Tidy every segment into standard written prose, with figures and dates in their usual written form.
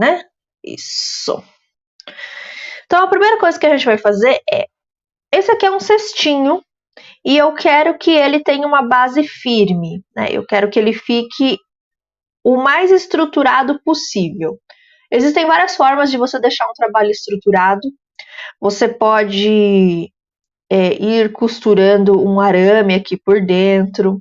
né? Isso. Então, a primeira coisa que a gente vai fazer é... Esse aqui é um cestinho e eu quero que ele tenha uma base firme, né? Eu quero que ele fique o mais estruturado possível. Existem várias formas de você deixar um trabalho estruturado. Você pode ir costurando um arame aqui por dentro.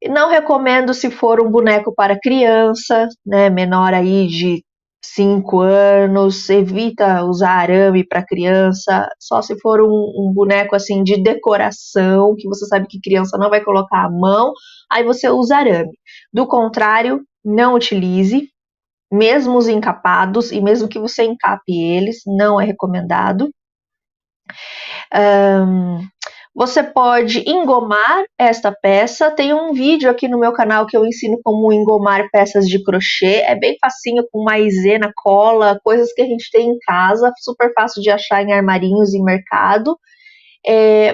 Não recomendo se for um boneco para criança, né, menor aí de 5 anos, evita usar arame para criança, só se for um boneco assim de decoração, que você sabe que criança não vai colocar a mão, aí você usa arame. Do contrário, não utilize, mesmo os encapados, e mesmo que você encape eles, não é recomendado. Você pode engomar esta peça. Tem um vídeo aqui no meu canal que eu ensino como engomar peças de crochê. É bem facinho, com maisena, cola, coisas que a gente tem em casa, super fácil de achar em armarinhos em mercado.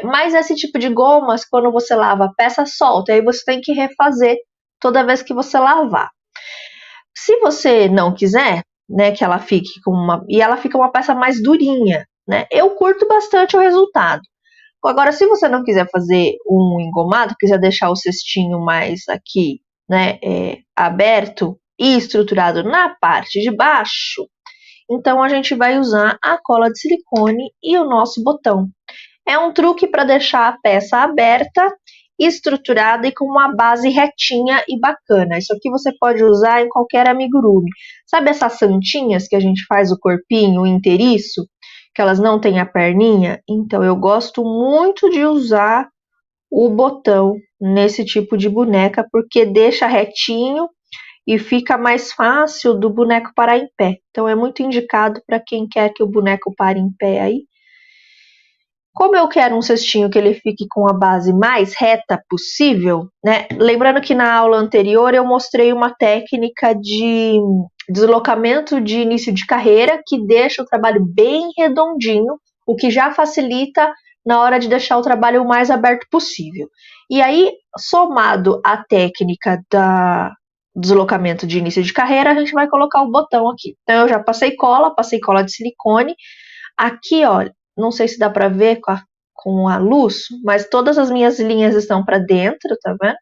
Mas esse tipo de gomas, quando você lava a peça, solta, aí você tem que refazer toda vez que você lavar. Se você não quiser, né, que ela fique com uma... E ela fica uma peça mais durinha, né? Eu curto bastante o resultado. Agora, se você não quiser fazer um engomado, quiser deixar o cestinho mais aqui, né, aberto e estruturado na parte de baixo, então a gente vai usar a cola de silicone e o nosso botão. É um truque para deixar a peça aberta, estruturada e com uma base retinha e bacana. Isso aqui você pode usar em qualquer amigurumi. Sabe essas santinhas que a gente faz o corpinho inteiriço? Que elas não têm a perninha? Então, eu gosto muito de usar o botão nesse tipo de boneca, porque deixa retinho e fica mais fácil do boneco parar em pé. Então, é muito indicado para quem quer que o boneco pare em pé aí. Como eu quero um cestinho que ele fique com a base mais reta possível, né? Lembrando que na aula anterior eu mostrei uma técnica de deslocamento de início de carreira que deixa o trabalho bem redondinho, o que já facilita na hora de deixar o trabalho o mais aberto possível. E aí, somado à técnica da deslocamento de início de carreira, a gente vai colocar o botão aqui. Então, eu já passei cola de silicone. Aqui, olha, não sei se dá para ver com a luz, mas todas as minhas linhas estão para dentro, tá vendo?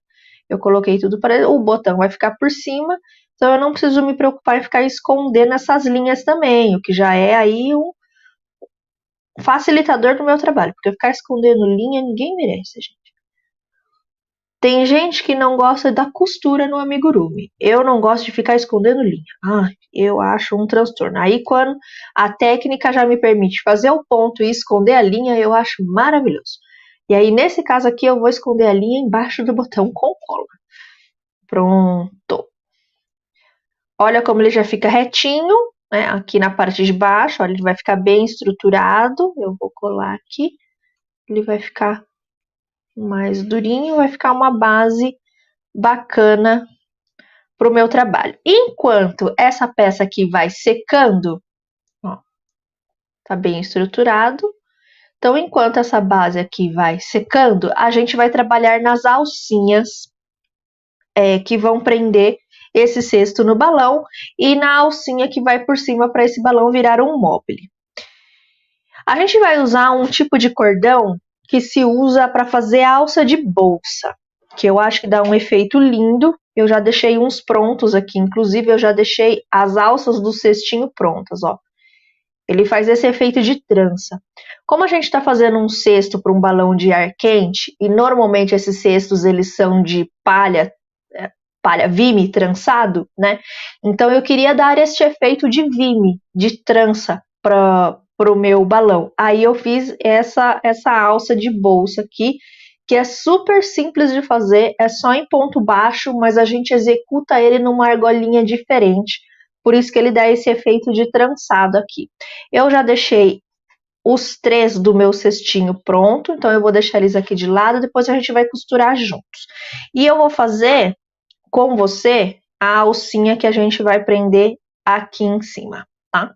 Eu coloquei tudo para dentro, o botão vai ficar por cima, então eu não preciso me preocupar em ficar escondendo essas linhas também, o que já é aí um facilitador do meu trabalho, porque ficar escondendo linha ninguém merece, gente. Tem gente que não gosta da costura no amigurumi. Eu não gosto de ficar escondendo linha. Eu acho um transtorno. Aí quando a técnica já me permite fazer o ponto e esconder a linha, eu acho maravilhoso. E aí nesse caso aqui eu vou esconder a linha embaixo do botão com cola. Pronto. Olha como ele já fica retinho, né? Aqui na parte de baixo, olha, ele vai ficar bem estruturado. Eu vou colar aqui. Ele vai ficar mais durinho, vai ficar uma base bacana para o meu trabalho. Enquanto essa peça aqui vai secando, ó, tá bem estruturado. Então, enquanto essa base aqui vai secando, a gente vai trabalhar nas alcinhas que vão prender esse cesto no balão e na alcinha que vai por cima para esse balão virar um mobile. A gente vai usar um tipo de cordão que se usa para fazer alça de bolsa, que eu acho que dá um efeito lindo. Eu já deixei uns prontos aqui, inclusive eu já deixei as alças do cestinho prontas, ó. Ele faz esse efeito de trança. Como a gente está fazendo um cesto para um balão de ar quente, e normalmente esses cestos eles são de palha vime trançado, né? Então eu queria dar este efeito de vime, de trança para o meu balão. Aí eu fiz essa alça de bolsa aqui, que é super simples de fazer, é só em ponto baixo, mas a gente executa ele numa argolinha diferente, por isso que ele dá esse efeito de trançado aqui. Eu já deixei os 3 do meu cestinho pronto, então eu vou deixar eles aqui de lado, depois a gente vai costurar juntos. E eu vou fazer com você a alcinha que a gente vai prender aqui em cima, tá?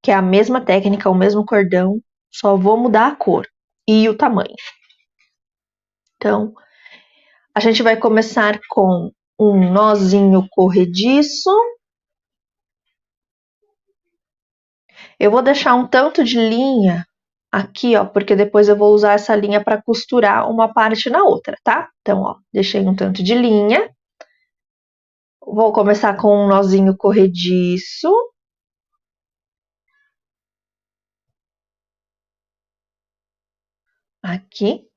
Que é a mesma técnica, o mesmo cordão, só vou mudar a cor e o tamanho. Então, a gente vai começar com um nozinho corrediço. Eu vou deixar um tanto de linha aqui, ó, porque depois eu vou usar essa linha para costurar uma parte na outra, tá? Então, ó, deixei um tanto de linha. Vou começar com um nozinho corrediço. Aqui.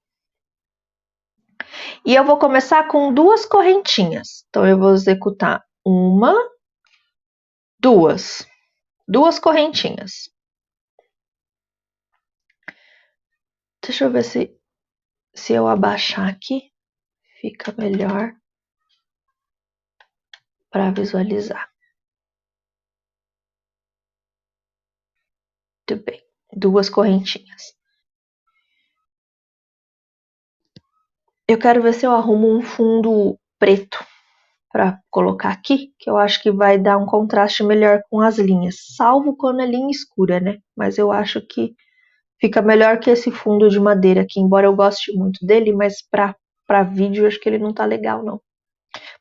E eu vou começar com duas correntinhas. Então, eu vou executar uma, duas correntinhas. Deixa eu ver se eu abaixar aqui, fica melhor para visualizar. Muito bem, duas correntinhas. Eu quero ver se eu arrumo um fundo preto para colocar aqui, que eu acho que vai dar um contraste melhor com as linhas, salvo quando é linha escura, né? Mas eu acho que fica melhor que esse fundo de madeira aqui, embora eu goste muito dele, mas para vídeo eu acho que ele não tá legal, não.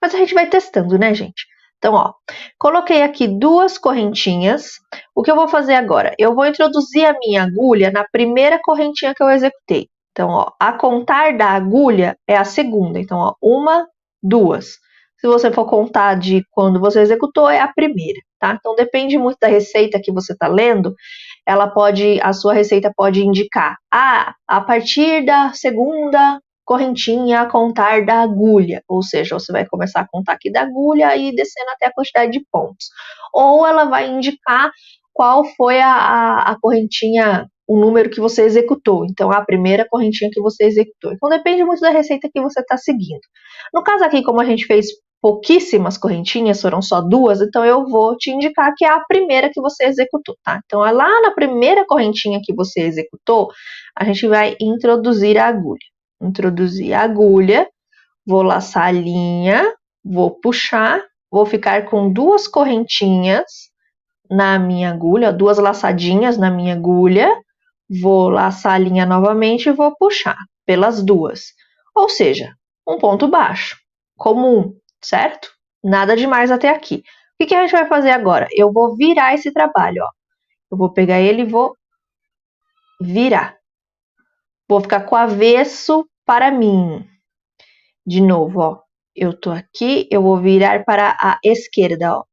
Mas a gente vai testando, né, gente? Então, ó, coloquei aqui duas correntinhas. O que eu vou fazer agora? Eu vou introduzir a minha agulha na primeira correntinha que eu executei. Então, ó, a contar da agulha é a segunda. Então, ó, uma, duas. Se você for contar de quando você executou, é a primeira, tá? Então, depende muito da receita que você tá lendo. A sua receita pode indicar, a partir da segunda correntinha a contar da agulha, ou seja, você vai começar a contar aqui da agulha e descendo até a quantidade de pontos. Ou ela vai indicar qual foi a correntinha, o número que você executou, então a primeira correntinha que você executou. Então depende muito da receita que você está seguindo. No caso aqui, como a gente fez pouquíssimas correntinhas, foram só duas, então eu vou te indicar que é a primeira que você executou, tá? Então lá na primeira correntinha que você executou, a gente vai introduzir a agulha. Introduzir a agulha, vou laçar a linha, vou puxar, vou ficar com duas correntinhas na minha agulha, duas laçadinhas na minha agulha, vou laçar a linha novamente e vou puxar pelas duas. Ou seja, um ponto baixo, comum, certo? Nada demais até aqui. O que a gente vai fazer agora? Eu vou virar esse trabalho, ó. Eu vou pegar ele e vou virar. Vou ficar com o avesso para mim. De novo, ó. Eu tô aqui, eu vou virar para a esquerda, ó.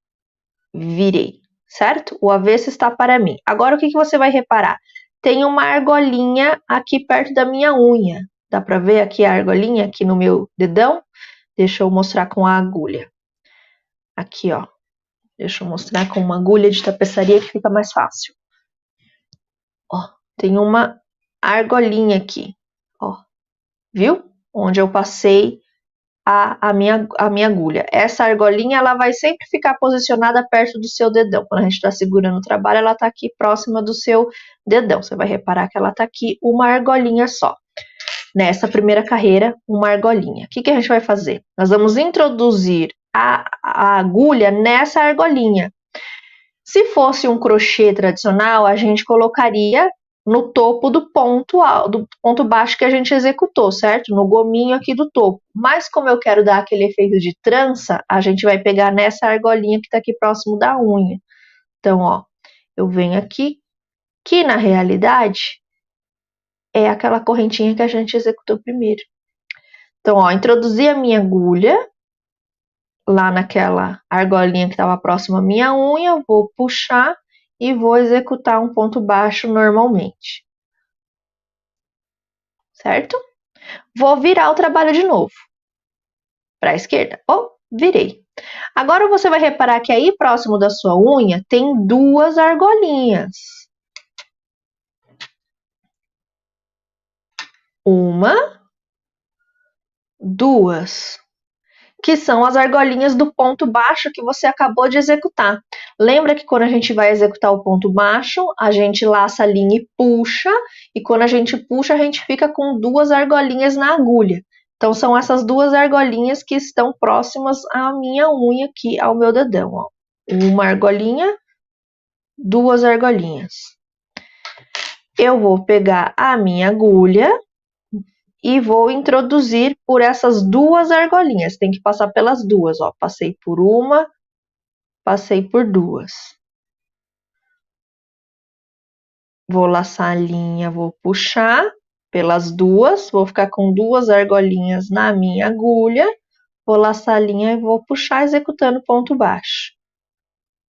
Virei, certo? O avesso está para mim. Agora, o que você vai reparar? Tem uma argolinha aqui perto da minha unha. Dá pra ver aqui a argolinha aqui no meu dedão? Deixa eu mostrar com a agulha. Aqui, ó. Deixa eu mostrar com uma agulha de tapeçaria que fica mais fácil. Ó, tem uma argolinha aqui, ó. Viu? Onde eu passei a minha agulha. Essa argolinha, ela vai sempre ficar posicionada perto do seu dedão. Quando a gente está segurando o trabalho, ela está aqui próxima do seu dedão. Você vai reparar que ela está aqui uma argolinha só. Nessa primeira carreira, uma argolinha. O que a gente vai fazer? Nós vamos introduzir a agulha nessa argolinha. Se fosse um crochê tradicional, a gente colocaria no topo do ponto baixo que a gente executou, certo? No gominho aqui do topo. Mas como eu quero dar aquele efeito de trança, a gente vai pegar nessa argolinha que tá aqui próximo da unha. Então, ó, eu venho aqui, que na realidade é aquela correntinha que a gente executou primeiro. Então, ó, introduzi a minha agulha lá naquela argolinha que estava próxima à minha unha, vou puxar e vou executar um ponto baixo normalmente. Certo? Vou virar o trabalho de novo. Para a esquerda. Oh, virei. Agora você vai reparar que aí próximo da sua unha tem duas argolinhas. Uma, duas. Que são as argolinhas do ponto baixo que você acabou de executar. Lembra que quando a gente vai executar o ponto baixo, a gente laça a linha e puxa, e quando a gente puxa, a gente fica com duas argolinhas na agulha. Então, são essas duas argolinhas que estão próximas à minha unha aqui, ao meu dedão, ó. Uma argolinha, duas argolinhas. Eu vou pegar a minha agulha e vou introduzir por essas duas argolinhas. Tem que passar pelas duas, ó. Passei por uma, passei por duas. Vou laçar a linha, vou puxar pelas duas, vou ficar com 2 argolinhas na minha agulha, vou laçar a linha e vou puxar executando ponto baixo.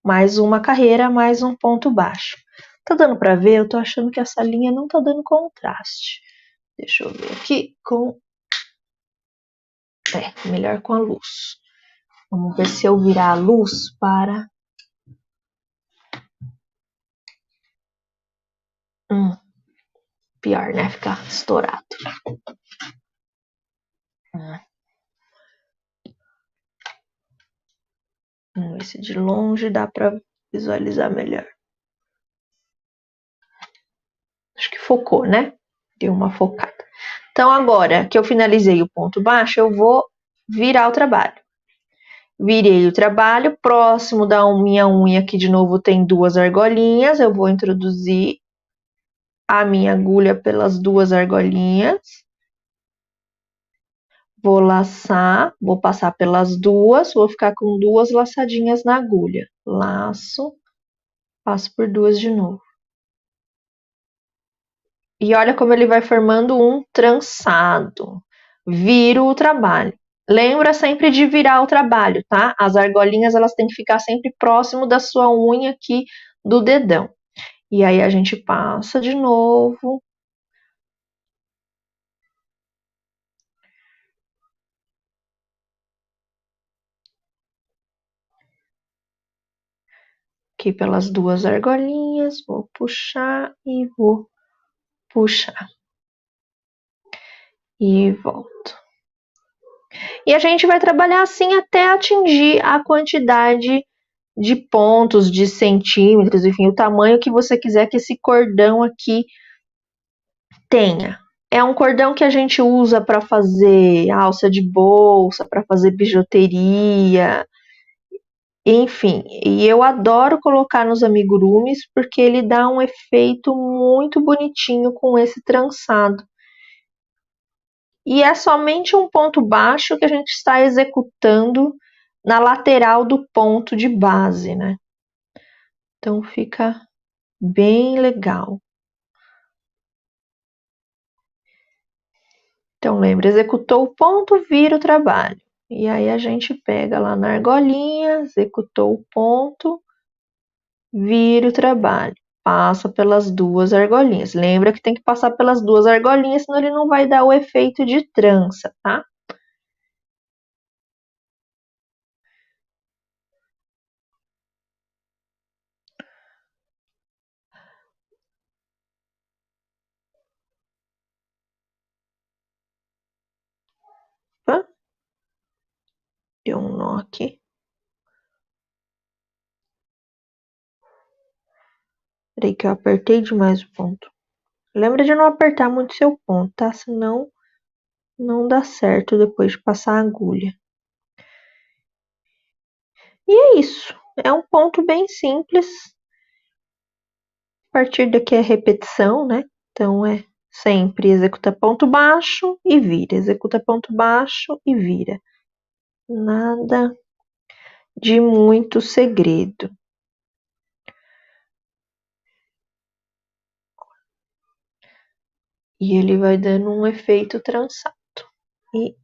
Mais uma carreira, mais um ponto baixo. Tá dando pra ver? Eu tô achando que essa linha não tá dando contraste. Deixa eu ver aqui com... melhor com a luz. Vamos ver se eu virar a luz para... pior, né? Ficar estourado. Vamos ver se de longe dá pra visualizar melhor. Acho que focou, né? Deu uma focada. Então, agora que eu finalizei o ponto baixo, eu vou virar o trabalho. Virei o trabalho, próximo da minha unha aqui de novo tem 2 argolinhas, eu vou introduzir a minha agulha pelas 2 argolinhas. Vou laçar, vou passar pelas duas, vou ficar com 2 laçadinhas na agulha. Laço, passo por 2 de novo. E olha como ele vai formando um trançado. Viro o trabalho. Lembra sempre de virar o trabalho, tá? As argolinhas, elas têm que ficar sempre próximo da sua unha aqui do dedão. E aí a gente passa de novo. Aqui pelas 2 argolinhas, vou puxar e vou puxar. E volto. E a gente vai trabalhar assim até atingir a quantidade de pontos, de centímetros, enfim, o tamanho que você quiser que esse cordão aqui tenha. É um cordão que a gente usa para fazer alça de bolsa, para fazer bijuteria, enfim. E eu adoro colocar nos amigurumis porque ele dá um efeito muito bonitinho com esse trançado. E é somente um ponto baixo que a gente está executando na lateral do ponto de base, né? Então fica bem legal. Então lembra, executou o ponto, vira o trabalho. E aí a gente pega lá na argolinha, executou o ponto, vira o trabalho. Passa pelas 2 argolinhas. Lembra que tem que passar pelas 2 argolinhas, senão ele não vai dar o efeito de trança, tá? Opa. Deu um nó aqui. Peraí que eu apertei demais o ponto. Lembra de não apertar muito seu ponto, tá? Senão não dá certo depois de passar a agulha. E é isso. É um ponto bem simples. A partir daqui é repetição, né? Então é sempre executa ponto baixo e vira. Executa ponto baixo e vira. Nada de muito segredo. E ele vai dando um efeito trançado. E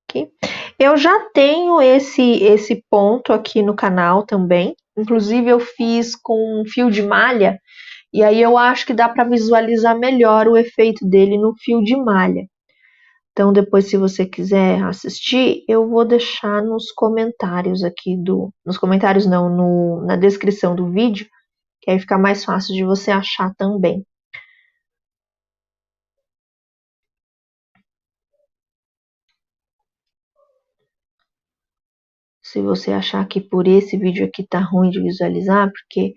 aqui. Eu já tenho esse ponto aqui no canal também. Inclusive eu fiz com fio de malha. E aí eu acho que dá para visualizar melhor o efeito dele no fio de malha. Então depois, se você quiser assistir, eu vou deixar nos comentários aqui nos comentários não, na descrição do vídeo, que aí fica mais fácil de você achar também. Se você achar que por esse vídeo aqui tá ruim de visualizar, porque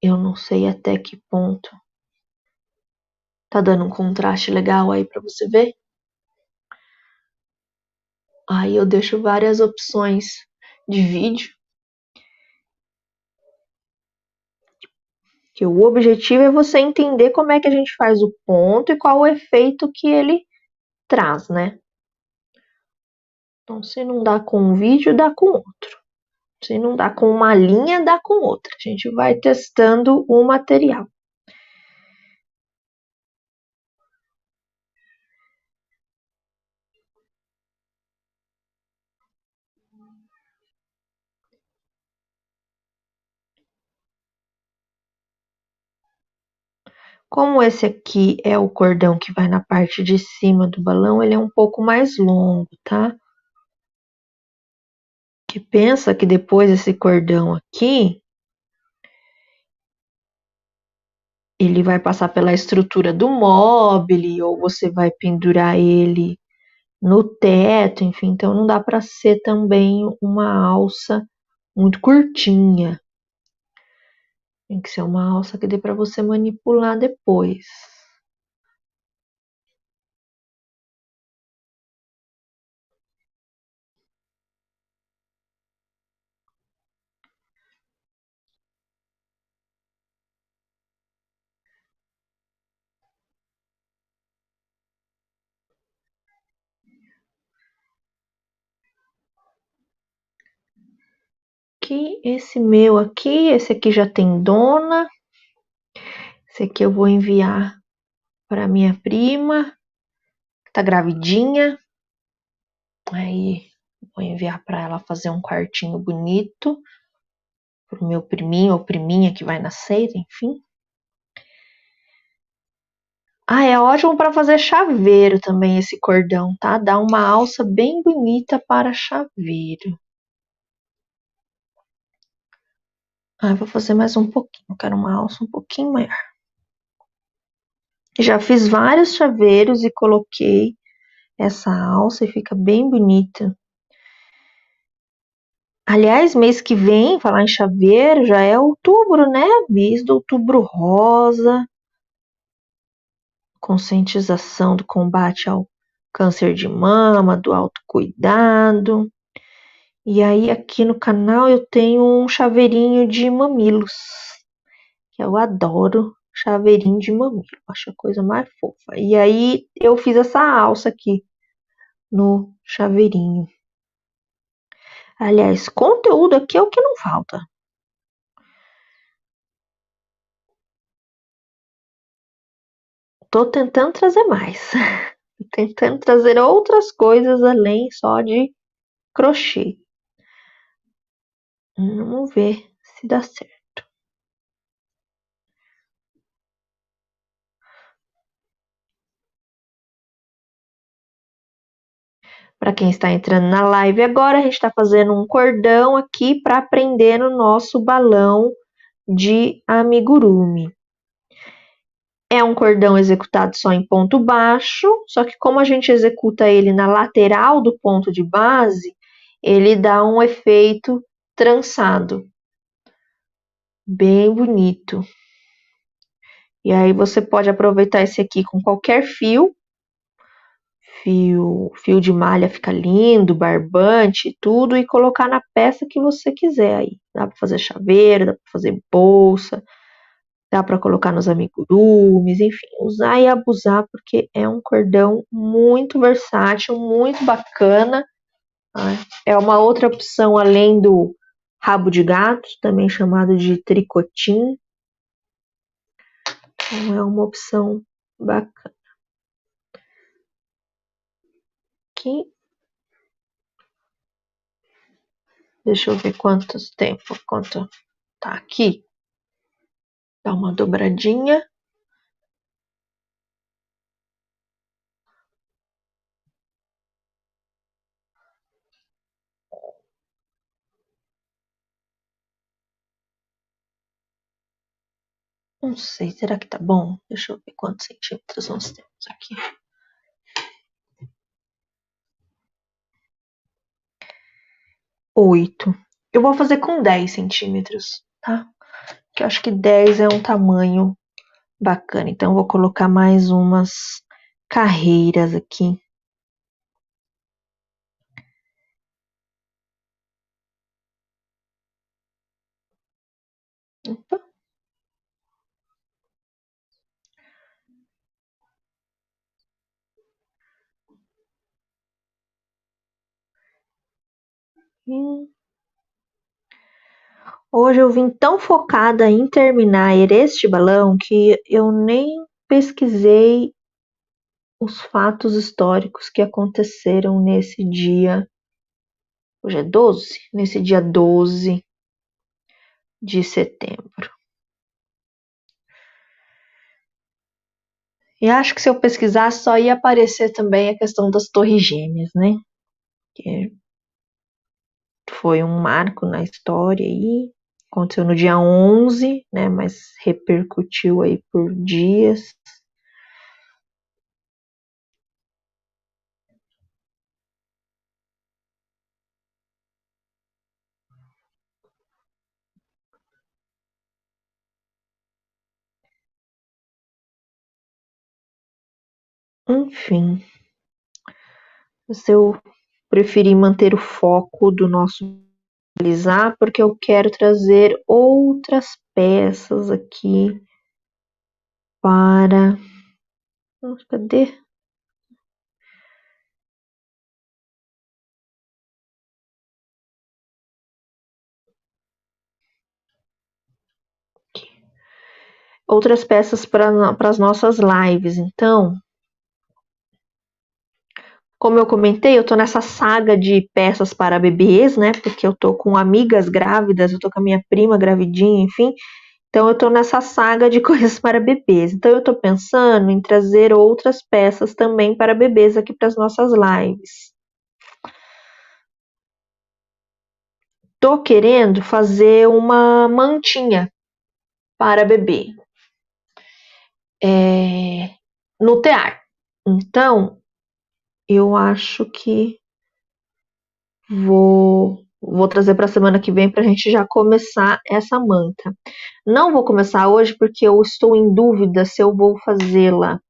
eu não sei até que ponto tá dando um contraste legal aí para você ver. Aí eu deixo várias opções de vídeo. Que o objetivo é você entender como é que a gente faz o ponto e qual o efeito que ele traz, né? Então, se não dá com um vídeo, dá com outro. Se não dá com uma linha, dá com outra. A gente vai testando o material. Como esse aqui é o cordão que vai na parte de cima do balão, ele é um pouco mais longo, tá? Que pensa que depois esse cordão aqui, ele vai passar pela estrutura do móvel, ou você vai pendurar ele no teto, enfim, então não dá para ser também uma alça muito curtinha. Tem que ser uma alça que dê para você manipular depois. Aqui, esse meu aqui, esse aqui já tem dona. Esse aqui eu vou enviar para minha prima, que tá gravidinha. Aí vou enviar para ela fazer um quartinho bonito pro meu priminho ou priminha que vai nascer, enfim. Ah, é ótimo para fazer chaveiro também esse cordão, tá? Dá uma alça bem bonita para chaveiro. Ah, vou fazer mais um pouquinho, quero uma alça um pouquinho maior. Já fiz vários chaveiros e coloquei essa alça e fica bem bonita. Aliás, mês que vem, falar em chaveiro, já é outubro, né? Mês do outubro rosa, conscientização do combate ao câncer de mama, do autocuidado. E aí, aqui no canal, eu tenho um chaveirinho de mamilos, que eu adoro chaveirinho de mamilo, acho a coisa mais fofa. E aí, eu fiz essa alça aqui no chaveirinho. Aliás, conteúdo aqui é o que não falta. Tô tentando trazer mais. Tô tentando trazer outras coisas além só de crochê. Vamos ver se dá certo. Para quem está entrando na live agora, a gente está fazendo um cordão aqui para prender no nosso balão de amigurumi. É um cordão executado só em ponto baixo, só que como a gente executa ele na lateral do ponto de base, ele dá um efeito trançado, bem bonito. E aí você pode aproveitar esse aqui com qualquer fio, fio de malha fica lindo, barbante, tudo, e colocar na peça que você quiser aí. Dá para fazer chaveiro, dá para fazer bolsa, dá para colocar nos amigurumis, enfim, usar e abusar porque é um cordão muito versátil, muito bacana. Né? É uma outra opção além do rabo de gato, também chamado de tricotim. Então é uma opção bacana. Aqui, deixa eu ver quanto tá aqui. Dá uma dobradinha. Não sei, será que tá bom? Deixa eu ver quantos centímetros nós temos aqui. 8. Eu vou fazer com 10 centímetros, tá? Que eu acho que 10 é um tamanho bacana. Então, eu vou colocar mais umas carreiras aqui. Opa. Hoje eu vim tão focada em terminar este balão que eu nem pesquisei os fatos históricos que aconteceram nesse dia. Hoje é 12? Nesse dia 12 de setembro. E acho que se eu pesquisasse só ia aparecer também a questão das Torres Gêmeas, né? Que foi um marco na história aí. Aconteceu no dia 11, né? Mas repercutiu aí por dias. Enfim, se eu preferi manter o foco do nosso analisar, porque eu quero trazer outras peças aqui para. Cadê? Outras peças para as nossas lives. Então, como eu comentei, eu tô nessa saga de peças para bebês, né? Porque eu tô com amigas grávidas, eu tô com a minha prima gravidinha, enfim. Então eu tô nessa saga de coisas para bebês. Então eu tô pensando em trazer outras peças também para bebês aqui para as nossas lives. Tô querendo fazer uma mantinha para bebê no tear. Então eu acho que vou trazer para a semana que vem para a gente já começar essa manta. Não vou começar hoje porque eu estou em dúvida se eu vou fazê-la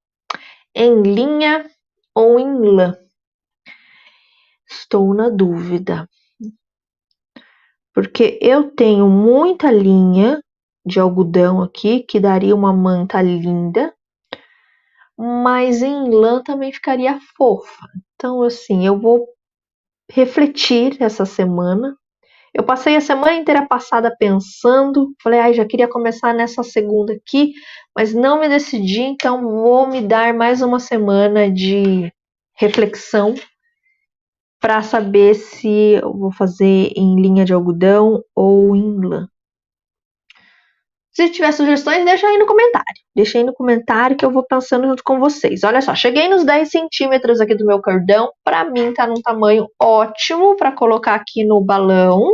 em linha ou em lã. Estou na dúvida. Porque eu tenho muita linha de algodão aqui, que daria uma manta linda, mas em lã também ficaria fofa. Então, assim, eu vou refletir essa semana. Eu passei a semana inteira passada pensando, falei, ai, já queria começar nessa segunda aqui, mas não me decidi, então vou me dar mais uma semana de reflexão para saber se eu vou fazer em linha de algodão ou em lã. Se tiver sugestões, deixa aí no comentário. Deixa aí no comentário que eu vou pensando junto com vocês. Olha só, cheguei nos 10 centímetros aqui do meu cordão. Para mim tá num tamanho ótimo para colocar aqui no balão.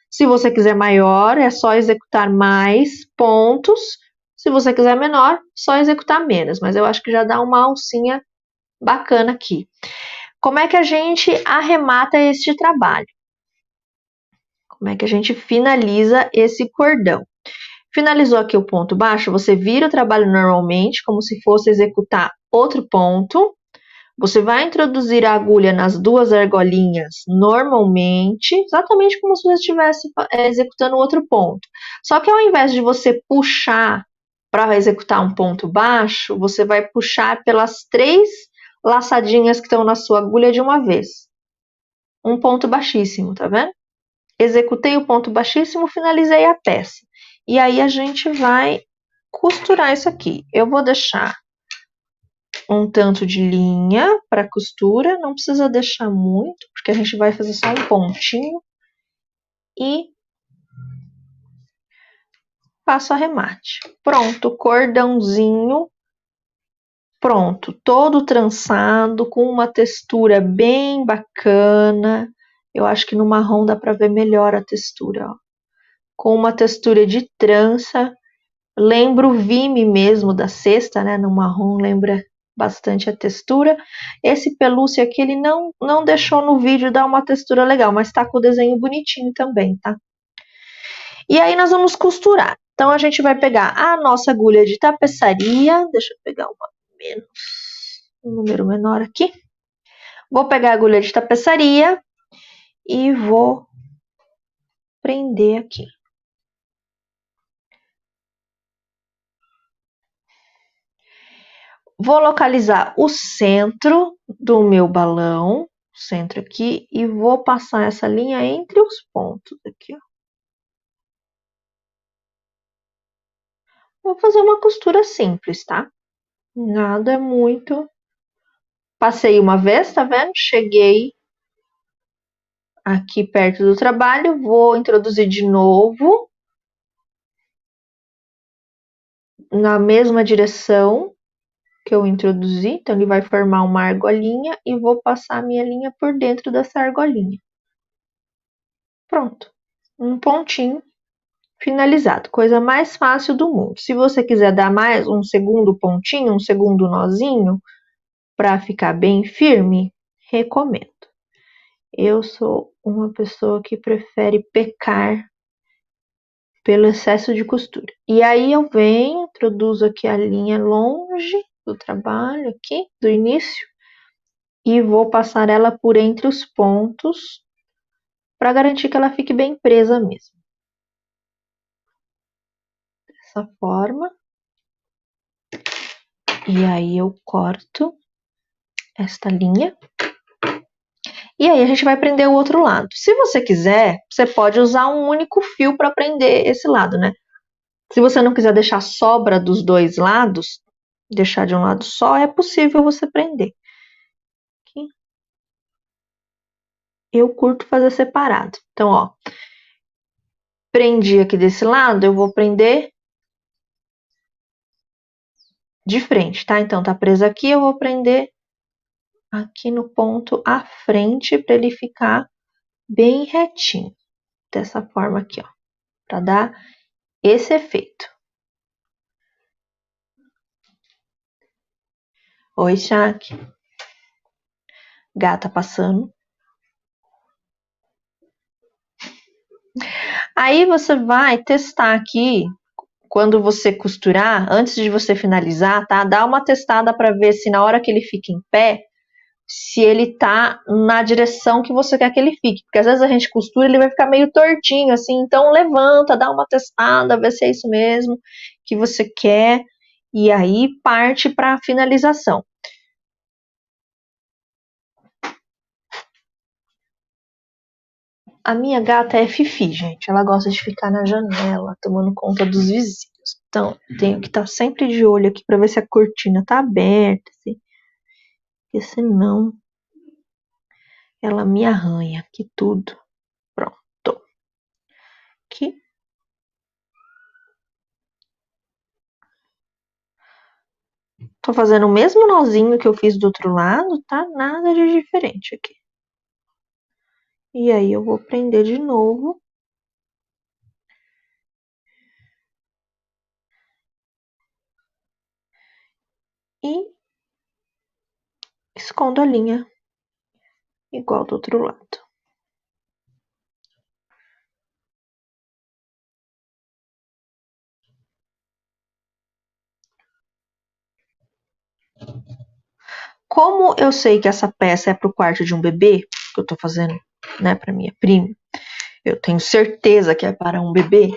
Se você quiser maior, é só executar mais pontos. Se você quiser menor, só executar menos. Mas eu acho que já dá uma alcinha bacana aqui. Como é que a gente arremata este trabalho? Como é que a gente finaliza esse cordão? Finalizou aqui o ponto baixo, você vira o trabalho normalmente, como se fosse executar outro ponto. Você vai introduzir a agulha nas duas argolinhas normalmente, exatamente como se você estivesse executando outro ponto. Só que ao invés de você puxar para executar um ponto baixo, você vai puxar pelas 3 laçadinhas que estão na sua agulha de uma vez. Um ponto baixíssimo, tá vendo? Executei o ponto baixíssimo, finalizei a peça. E aí a gente vai costurar isso aqui. Eu vou deixar um tanto de linha para costura, não precisa deixar muito, porque a gente vai fazer só um pontinho. E faço arremate. Pronto, cordãozinho pronto, todo trançado, com uma textura bem bacana. Eu acho que no marrom dá para ver melhor a textura, ó. Com uma textura de trança. Lembra o vime mesmo da cesta, né? No marrom lembra bastante a textura. Esse pelúcia aqui, ele não deixou no vídeo dar uma textura legal, mas tá com o desenho bonitinho também, tá? E aí nós vamos costurar. Então a gente vai pegar a nossa agulha de tapeçaria. Deixa eu pegar um número menor aqui. Vou pegar a agulha de tapeçaria e vou prender aqui. Vou localizar o centro do meu balão, centro aqui, e vou passar essa linha entre os pontos aqui, ó. Vou fazer uma costura simples, tá? Nada muito. Passei uma vez, tá vendo? Cheguei aqui perto do trabalho, vou introduzir de novo na mesma direção que eu introduzi. Então, ele vai formar uma argolinha e vou passar a minha linha por dentro dessa argolinha. Pronto. Um pontinho finalizado. Coisa mais fácil do mundo. Se você quiser dar mais um segundo pontinho, um segundo nozinho, para ficar bem firme, recomendo. Eu sou uma pessoa que prefere pecar pelo excesso de costura. E aí eu venho, introduzo aqui a linha longe do trabalho, aqui, do início, e vou passar ela por entre os pontos, para garantir que ela fique bem presa mesmo. Dessa forma. E aí eu corto esta linha. E aí a gente vai prender o outro lado. Se você quiser, você pode usar um único fio para prender esse lado, né? Se você não quiser deixar sobra dos dois lados, deixar de um lado só, é possível você prender. Aqui. Eu curto fazer separado. Então, ó, prendi aqui desse lado, eu vou prender de frente, tá? Então, tá preso aqui, eu vou prender aqui no ponto à frente para ele ficar bem retinho. Dessa forma aqui, ó, para dar esse efeito. Oi, Shaq. Gata passando. Aí você vai testar aqui, quando você costurar, antes de você finalizar, tá? Dá uma testada para ver se na hora que ele fica em pé, se ele tá na direção que você quer que ele fique. Porque às vezes a gente costura, ele vai ficar meio tortinho, assim. Então levanta, dá uma testada, vê se é isso mesmo que você quer. E aí parte para a finalização. A minha gata é Fifi, gente. Ela gosta de ficar na janela, tomando conta dos vizinhos. Então, tenho que estar sempre de olho aqui para ver se a cortina tá aberta, assim. Porque senão ela me arranha aqui tudo. Pronto. Aqui. Tô fazendo o mesmo nozinho que eu fiz do outro lado, tá? Nada de diferente aqui. E aí eu vou prender de novo. E escondo a linha igual do outro lado. Como eu sei que essa peça é pro quarto de um bebê, que eu tô fazendo, né, pra minha prima, eu tenho certeza que é para um bebê.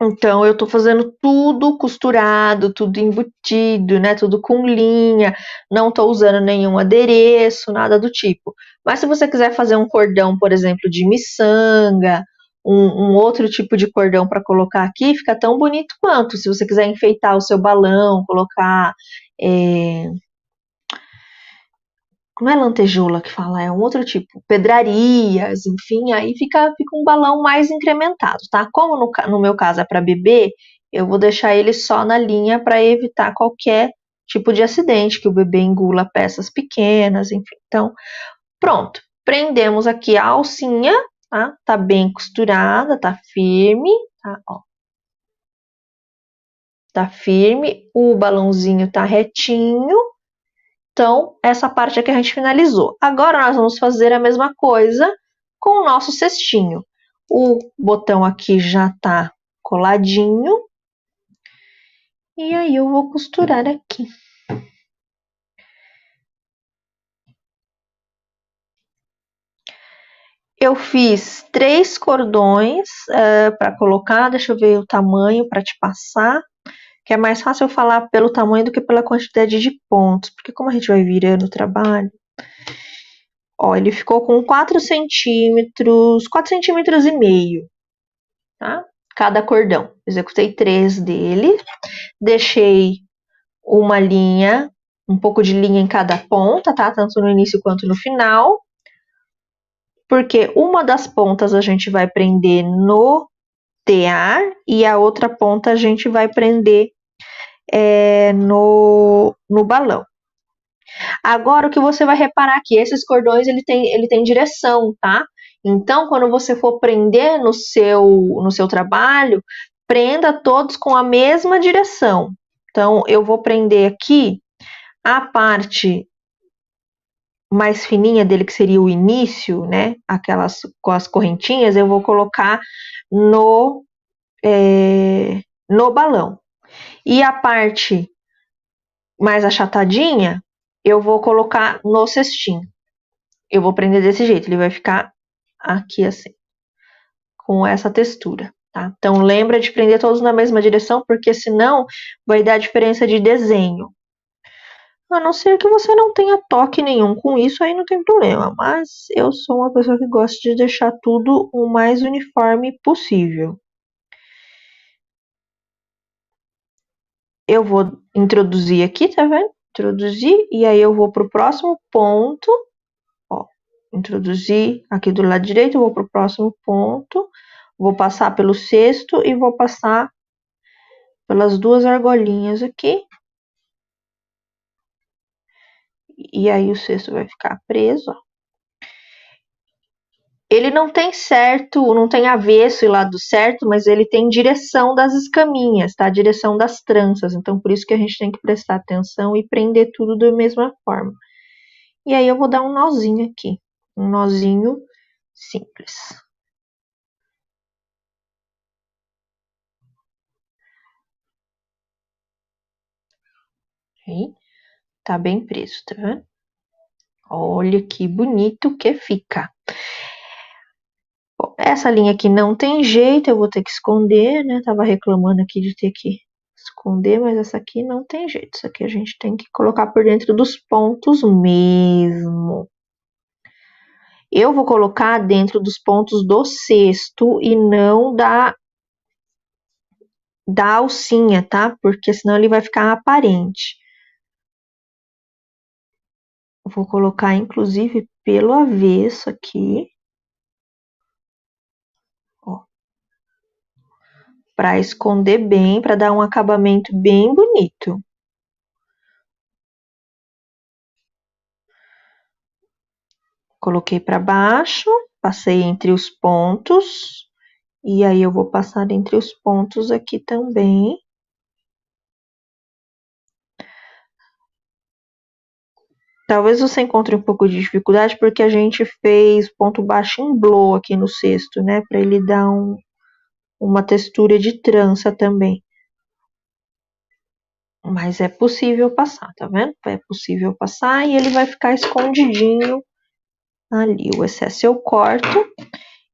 Então, eu tô fazendo tudo costurado, tudo embutido, né? Tudo com linha. Não tô usando nenhum adereço, nada do tipo. Mas se você quiser fazer um cordão, por exemplo, de miçanga, um outro tipo de cordão para colocar aqui, fica tão bonito quanto. Se você quiser enfeitar o seu balão, colocar não é lantejoula que fala, é um outro tipo, pedrarias, enfim, aí fica um balão mais incrementado, tá? Como no meu caso é para bebê, eu vou deixar ele só na linha para evitar qualquer tipo de acidente, que o bebê engula peças pequenas, enfim. Então, pronto. Prendemos aqui a alcinha, tá? Tá bem costurada, tá firme, tá? Ó. Tá firme, o balãozinho tá retinho. Então, essa parte aqui a gente finalizou. Agora, nós vamos fazer a mesma coisa com o nosso cestinho. O botão aqui já está coladinho. E aí, eu vou costurar aqui. Eu fiz 3 cordões para colocar. Deixa eu ver o tamanho para te passar. Que é mais fácil eu falar pelo tamanho do que pela quantidade de pontos. Porque como a gente vai virando o trabalho... Ó, ele ficou com 4 centímetros e meio, tá? cada cordão. Executei 3 dele, deixei uma linha, um pouco de linha em cada ponta, tá? Tanto no início quanto no final. Porque uma das pontas a gente vai prender no tear e a outra ponta a gente vai prender no balão. Agora, o que você vai reparar aqui, esses cordões ele tem direção, tá? Então, quando você for prender no seu trabalho, prenda todos com a mesma direção. Então, eu vou prender aqui a parte mais fininha dele, que seria o início, né? Aquelas com as correntinhas, eu vou colocar no balão. E a parte mais achatadinha, eu vou colocar no cestinho. Eu vou prender desse jeito, ele vai ficar aqui assim, com essa textura, tá? Então lembra de prender todos na mesma direção, porque senão vai dar diferença de desenho. A não ser que você não tenha toque nenhum com isso, aí não tem problema. Mas eu sou uma pessoa que gosta de deixar tudo o mais uniforme possível. Eu vou introduzir aqui, tá vendo? Introduzir, e aí eu vou pro próximo ponto. Ó, introduzir aqui do lado direito, eu vou pro próximo ponto. Vou passar pelo cesto e vou passar pelas 2 argolinhas aqui. E aí o cesto vai ficar preso, ó. Ele não tem certo, não tem avesso e lado certo, mas ele tem direção das escaminhas, tá? Direção das tranças. Então, por isso que a gente tem que prestar atenção e prender tudo da mesma forma. E aí eu vou dar um nozinho aqui. Um nozinho simples. Aí, tá bem preso, tá vendo? Olha que bonito que fica. Bom, essa linha aqui não tem jeito, eu vou ter que esconder, né? Tava reclamando aqui de ter que esconder, mas essa aqui não tem jeito. Isso aqui a gente tem que colocar por dentro dos pontos mesmo. Eu vou colocar dentro dos pontos do cesto e não da alcinha, tá? Porque senão ele vai ficar aparente. Vou colocar, inclusive, pelo avesso aqui. Ó. Pra esconder bem, pra dar um acabamento bem bonito. Coloquei pra baixo, passei entre os pontos. E aí eu vou passar entre os pontos aqui também. Talvez você encontre um pouco de dificuldade porque a gente fez ponto baixo em blow aqui no cesto, né? Para ele dar uma textura de trança também. Mas é possível passar, tá vendo? É possível passar e ele vai ficar escondidinho ali. O excesso eu corto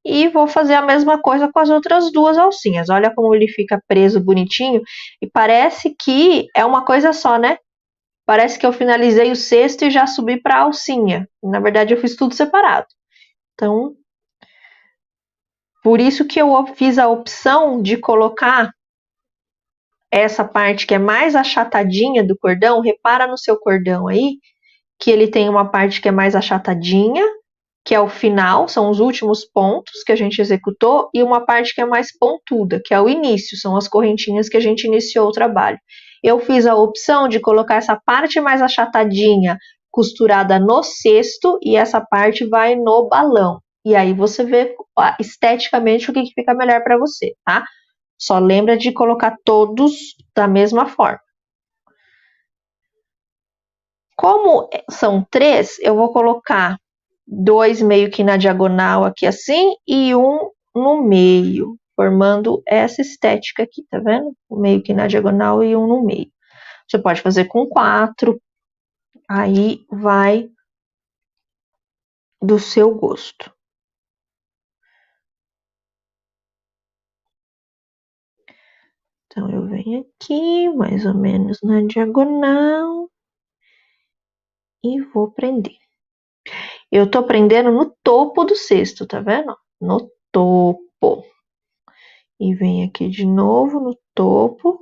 e vou fazer a mesma coisa com as outras 2 alcinhas. Olha como ele fica preso bonitinho e parece que é uma coisa só, né? Parece que eu finalizei o cesto e já subi para a alcinha. Na verdade, eu fiz tudo separado. Então, por isso que eu fiz a opção de colocar essa parte que é mais achatadinha do cordão. Repara no seu cordão aí, que ele tem uma parte que é mais achatadinha, que é o final, são os últimos pontos que a gente executou, e uma parte que é mais pontuda, que é o início, são as correntinhas que a gente iniciou o trabalho. Eu fiz a opção de colocar essa parte mais achatadinha costurada no cesto e essa parte vai no balão. E aí você vê esteticamente o que fica melhor para você, tá? Só lembra de colocar todos da mesma forma. Como são 3, eu vou colocar 2 meio que na diagonal aqui assim e um no meio, formando essa estética aqui, tá vendo? Meio que na diagonal e um no meio. Você pode fazer com 4, aí vai do seu gosto. Então, eu venho aqui, mais ou menos na diagonal, e vou prender. Eu tô prendendo no topo do cesto, tá vendo? No topo. E vem aqui de novo no topo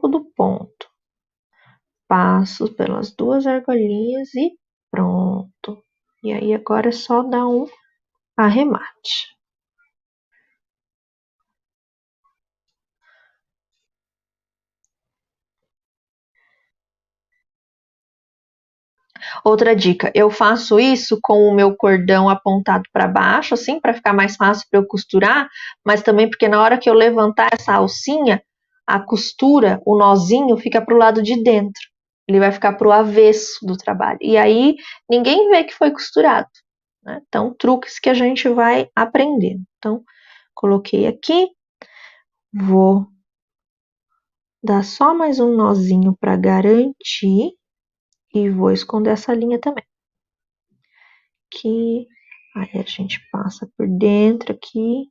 do ponto. Passo pelas duas argolinhas e pronto. E aí agora é só dar um arremate. Outra dica, eu faço isso com o meu cordão apontado para baixo, assim, para ficar mais fácil para eu costurar, mas também porque na hora que eu levantar essa alcinha, a costura, o nozinho fica para o lado de dentro. Ele vai ficar para o avesso do trabalho. E aí ninguém vê que foi costurado, né? Então, truques que a gente vai aprender. Então, coloquei aqui, vou dar só mais um nozinho para garantir e vou esconder essa linha também. Aqui, aí a gente passa por dentro aqui.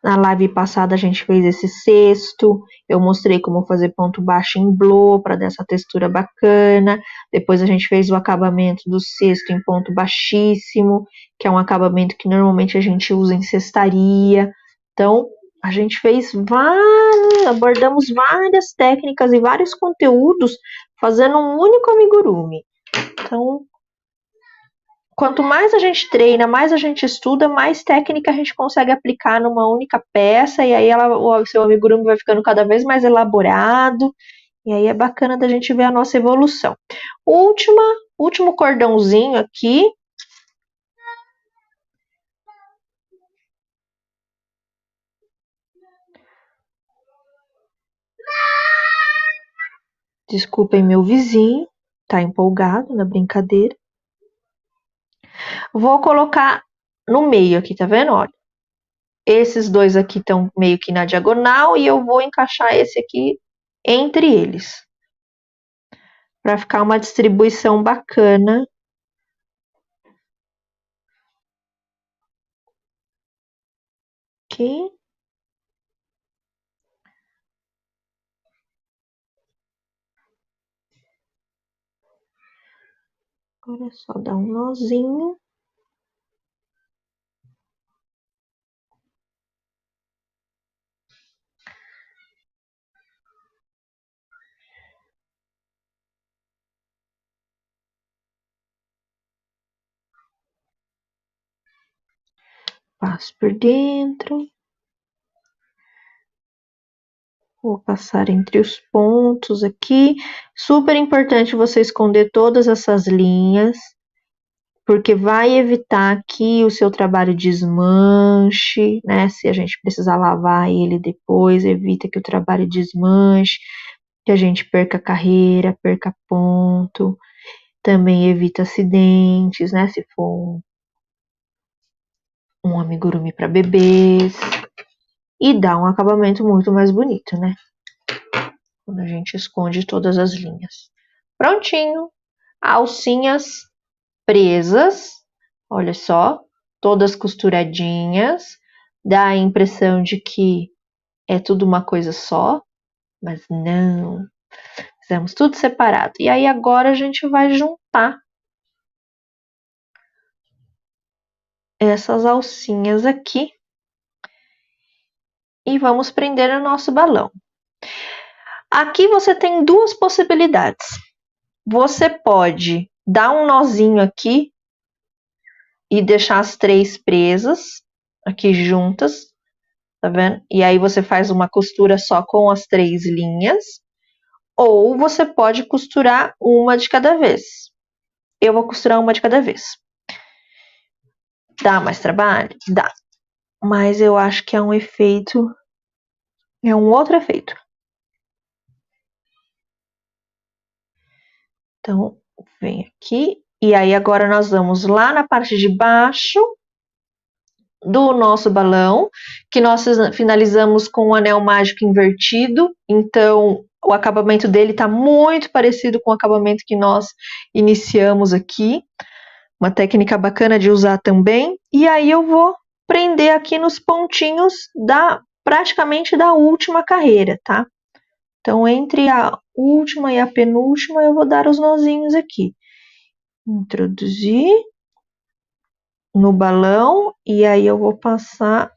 Na live passada a gente fez esse cesto, eu mostrei como fazer ponto baixo em blow para dar essa textura bacana. Depois a gente fez o acabamento do cesto em ponto baixíssimo, que é um acabamento que normalmente a gente usa em cestaria. Então, a gente abordamos várias técnicas e vários conteúdos fazendo um único amigurumi. Então, quanto mais a gente treina, mais a gente estuda, mais técnica a gente consegue aplicar numa única peça, e aí o seu amigurumi vai ficando cada vez mais elaborado, e aí é bacana da gente ver a nossa evolução. Último cordãozinho aqui. Desculpem meu vizinho, tá empolgado na brincadeira. Vou colocar no meio aqui, tá vendo? Olha, esses dois aqui estão meio que na diagonal e eu vou encaixar esse aqui entre eles, para ficar uma distribuição bacana. Aqui. Agora é só dar um nozinho. Passo por dentro. Vou passar entre os pontos aqui. Super importante você esconder todas essas linhas, porque vai evitar que o seu trabalho desmanche, né? Se a gente precisar lavar ele depois, evita que o trabalho desmanche, que a gente perca carreira, perca ponto. Também evita acidentes, né? Se for um amigurumi para bebês. E dá um acabamento muito mais bonito, né? Quando a gente esconde todas as linhas. Prontinho! Alcinhas presas, olha só, todas costuradinhas. Dá a impressão de que é tudo uma coisa só, mas não. Fizemos tudo separado. E aí agora a gente vai juntar essas alcinhas aqui e vamos prender o nosso balão. Aqui você tem duas possibilidades. Você pode dar um nozinho aqui e deixar as três presas aqui juntas, tá vendo? E aí você faz uma costura só com as três linhas, ou você pode costurar uma de cada vez. Eu vou costurar uma de cada vez. Dá mais trabalho? Dá. Mas eu acho que é um efeito, é um outro efeito. Então, vem aqui. E aí agora nós vamos lá na parte de baixo do nosso balão, que nós finalizamos com um anel mágico invertido. Então, o acabamento dele está muito parecido com o acabamento que nós iniciamos aqui. Uma técnica bacana de usar também. E aí eu vou prender aqui nos pontinhos praticamente da última carreira, tá? Então, entre a última e a penúltima, eu vou dar os nozinhos aqui. Introduzir no balão e aí eu vou passar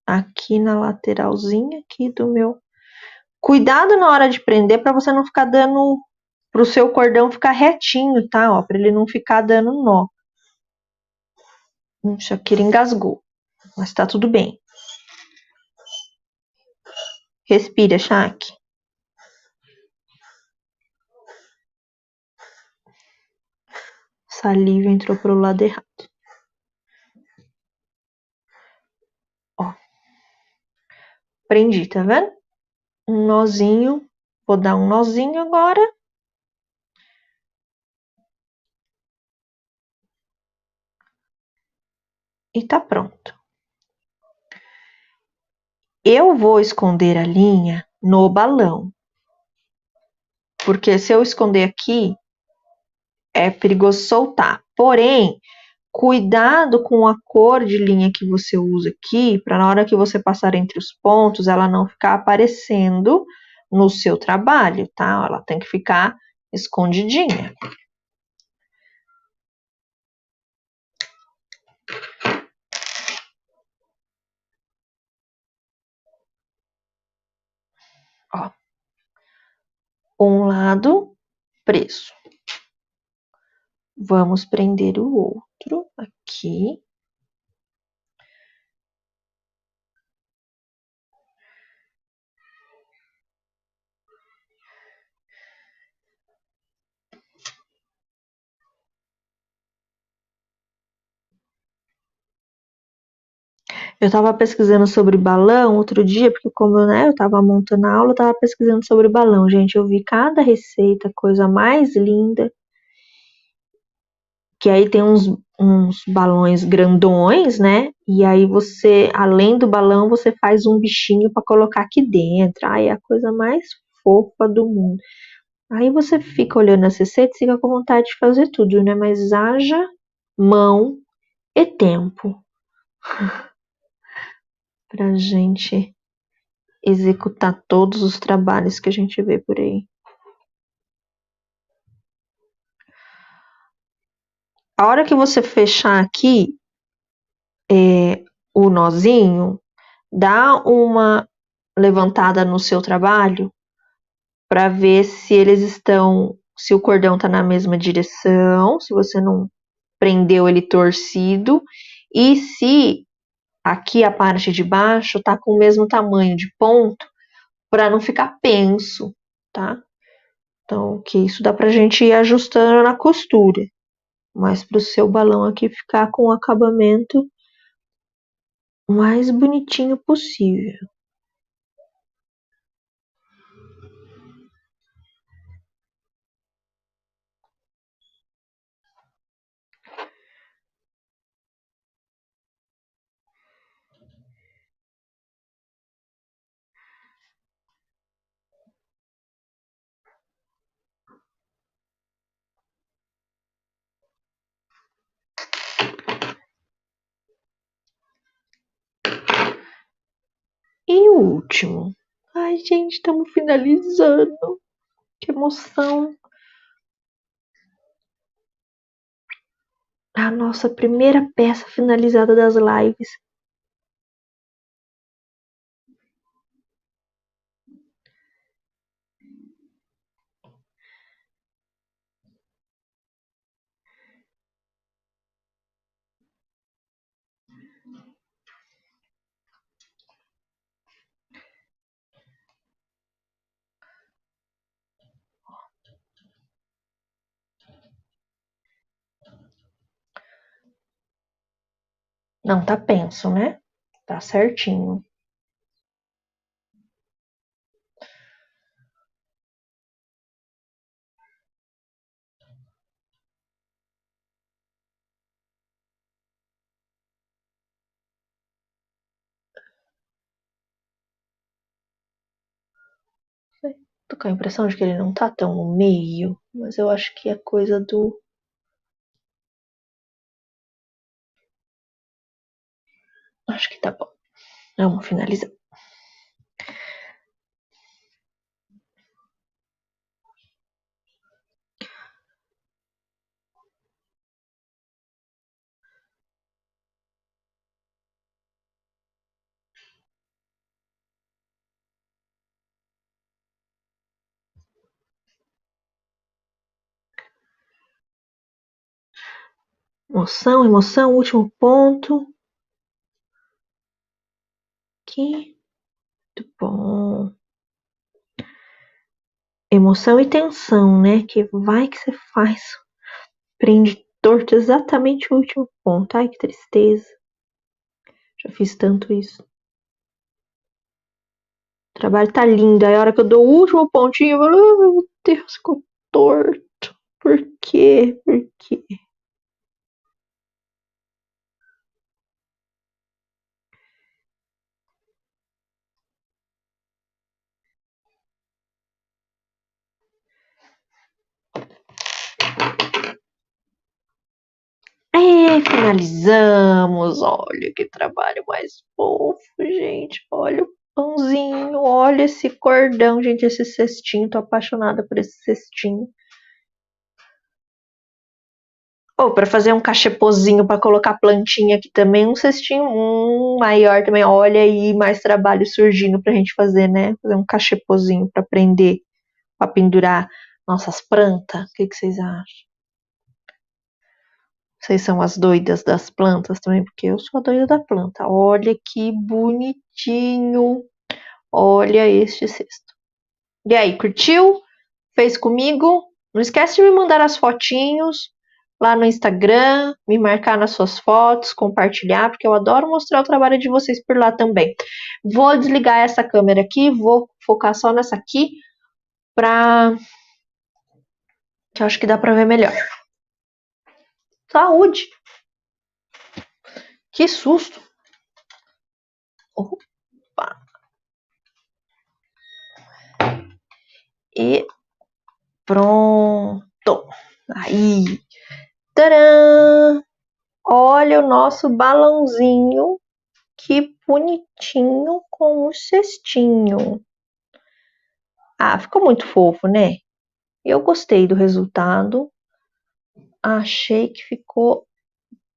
aqui na lateralzinha aqui do meu. Cuidado na hora de prender para você não ficar dando, para o seu cordão ficar retinho, tá? Ó, para ele não ficar dando nó. Shakira engasgou, mas tá tudo bem. Respira, Shaq. Saliva entrou pro lado errado. Ó. Prendi, tá vendo? Um nozinho. Vou dar um nozinho agora. E tá pronto. Eu vou esconder a linha no balão. Porque se eu esconder aqui, é perigoso soltar. Porém, cuidado com a cor de linha que você usa aqui, para na hora que você passar entre os pontos, ela não ficar aparecendo no seu trabalho, tá? Ela tem que ficar escondidinha. Ó. Um lado preso. Vamos prender o outro aqui. Eu estava pesquisando sobre balão outro dia, porque como eu estava montando a aula, eu estava pesquisando sobre balão. Gente, eu vi cada receita, coisa mais linda. Que aí tem uns balões grandões, né? E aí você, além do balão, você faz um bichinho para colocar aqui dentro. Ai, é a coisa mais fofa do mundo. Aí você fica olhando as receitas e fica com vontade de fazer tudo, né? Mas haja mão e tempo pra gente executar todos os trabalhos que a gente vê por aí. A hora que você fechar aqui o nozinho, dá uma levantada no seu trabalho para ver se eles estão, se o cordão está na mesma direção, se você não prendeu ele torcido e se aqui a parte de baixo tá com o mesmo tamanho de ponto para não ficar penso, tá? Então, que isso dá pra gente ir ajustando na costura, mas para o seu balão aqui ficar com o acabamento mais bonitinho possível. E o último? Ai, gente, estamos finalizando. Que emoção. A nossa primeira peça finalizada das lives. Não tá penso, né? Tá certinho. Tô com a impressão de que ele não tá tão no meio, mas eu acho que é coisa do. Acho que tá bom. Vamos finalizar. Emoção, último ponto. Aqui. Muito bom. Emoção e tensão, né? Que vai que você faz. Prende torto exatamente o último ponto. Ai, que tristeza. Já fiz tanto isso. O trabalho tá lindo. Aí a hora que eu dou o último pontinho, eu falo, oh, meu Deus, ficou torto. Por quê? Por quê? Finalizamos. Olha que trabalho mais fofo, gente. Olha o pãozinho, olha esse cordão, gente, esse cestinho. Tô apaixonada por esse cestinho. Ou para fazer um cachepozinho para colocar plantinha aqui também, um cestinho maior também. Olha aí, mais trabalho surgindo pra gente fazer, né? Fazer um cachepozinho para prender, para pendurar nossas plantas. O que vocês acham? Vocês são as doidas das plantas também, porque eu sou a doida da planta. Olha que bonitinho. Olha este cesto. E aí, curtiu? Fez comigo? Não esquece de me mandar as fotinhos lá no Instagram, me marcar nas suas fotos, compartilhar, porque eu adoro mostrar o trabalho de vocês por lá também. Vou desligar essa câmera aqui, vou focar só nessa aqui, que eu acho que dá pra ver melhor. Saúde! Que susto! Opa! E pronto! Aí! Tcharam! Olha o nosso balãozinho, que bonitinho com o cestinho. Ah, ficou muito fofo, né? Eu gostei do resultado. Achei que ficou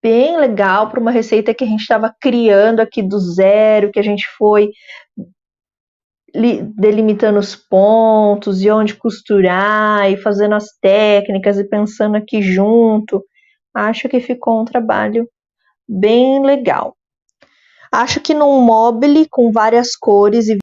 bem legal para uma receita que a gente estava criando aqui do zero, que a gente foi delimitando os pontos e onde costurar e fazendo as técnicas e pensando aqui junto. Acho que ficou um trabalho bem legal. Acho que num mobile com várias cores e